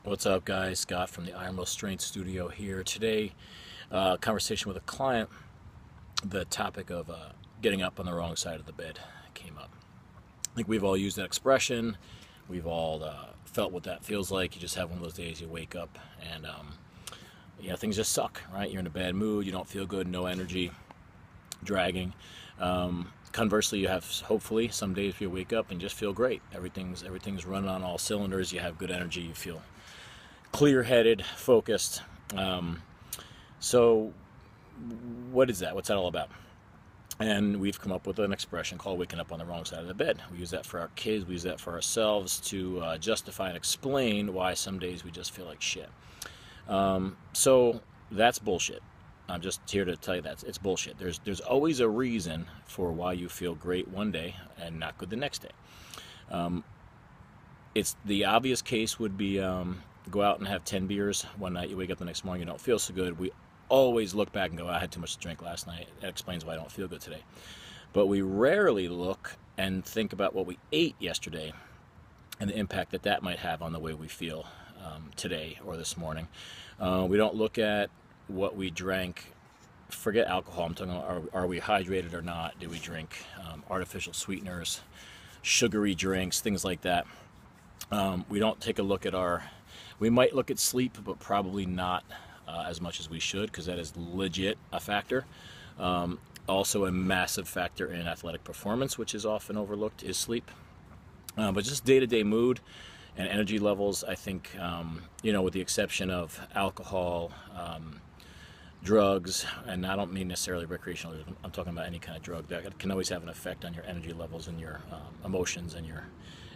What's up, guys? Scott from the Iron Will Strength Studio here. Today, conversation with a client. The topic of getting up on the wrong side of the bed came up. I think we've all used that expression. We've all felt what that feels like. You just have one of those days you wake up and things just suck, right? You're in a bad mood. You don't feel good. No energy. Dragging. Conversely, you have hopefully some days you wake up and just feel great. Everything's running on all cylinders. You have good energy. You feel clear-headed, focused. So what is that? What's that all about? And we've come up with an expression called waking up on the wrong side of the bed. We use that for our kids. We use that for ourselves to justify and explain why some days we just feel like shit. So that's bullshit. I'm just here to tell you that it's bullshit. There's always a reason for why you feel great one day and not good the next day. It's the obvious case would be go out and have 10 beers one night. You wake up the next morning, you don't feel so good. We always look back and go, I had too much to drink last night. That explains why I don't feel good today. But we rarely look and think about what we ate yesterday and the impact that might have on the way we feel today or this morning. We don't look at what we drank. Forget alcohol. I'm talking about are we hydrated or not? Do we drink artificial sweeteners, sugary drinks, things like that? We don't take a look at we might look at sleep, but probably not as much as we should, because that is legit a factor. Also a massive factor in athletic performance, which is often overlooked, is sleep. But just day-to-day mood and energy levels, I think, with the exception of alcohol, drugs, and I don't mean necessarily recreational, I'm talking about any kind of drug that can always have an effect on your energy levels and your emotions and your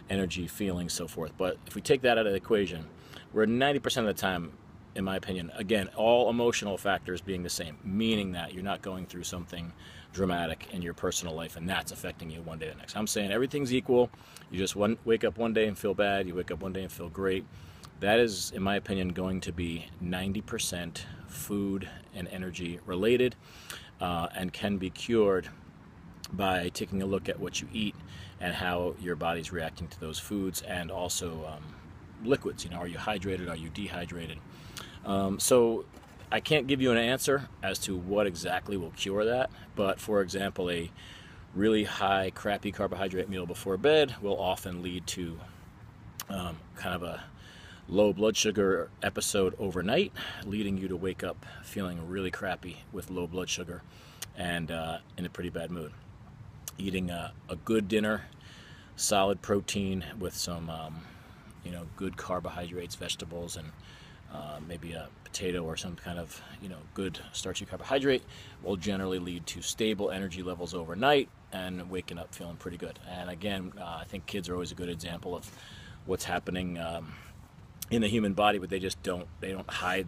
energy, feelings, so forth. But if we take that out of the equation, we're 90% of the time, in my opinion, again, all emotional factors being the same, meaning that you're not going through something dramatic in your personal life and that's affecting you one day to the next. I'm saying everything's equal. You just wake up one day and feel bad. You wake up one day and feel great. That is, in my opinion, going to be 90% food and energy related, and can be cured by taking a look at what you eat and how your body's reacting to those foods, and also liquids. Are you hydrated? Are you dehydrated? So I can't give you an answer as to what exactly will cure that, but for example, a really high, crappy carbohydrate meal before bed will often lead to kind of a low blood sugar episode overnight, leading you to wake up feeling really crappy with low blood sugar and in a pretty bad mood. Eating a good dinner, solid protein with some good carbohydrates, vegetables, and maybe a potato or some kind of good starchy carbohydrate will generally lead to stable energy levels overnight and waking up feeling pretty good. And again, I think kids are always a good example of what's happening in the human body, but they don't hide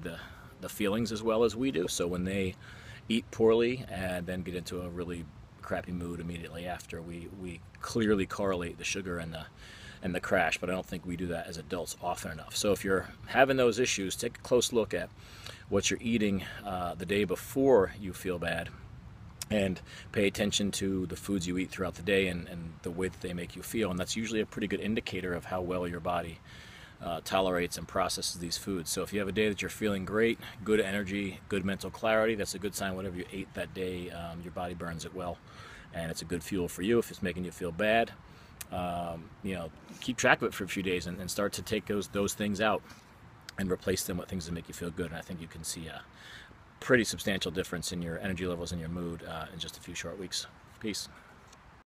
the feelings as well as we do. So when they eat poorly and then get into a really crappy mood immediately after, we clearly correlate the sugar and the crash, but I don't think we do that as adults often enough. So if you're having those issues, take a close look at what you're eating the day before you feel bad, and pay attention to the foods you eat throughout the day and the way that they make you feel. And that's usually a pretty good indicator of how well your body tolerates and processes these foods. So if you have a day that you're feeling great, good energy, good mental clarity, that's a good sign whatever you ate that day, your body burns it well, and it's a good fuel for you. If it's making you feel bad, keep track of it for a few days and start to take those things out and replace them with things that make you feel good. And I think you can see a pretty substantial difference in your energy levels and your mood in just a few short weeks. Peace.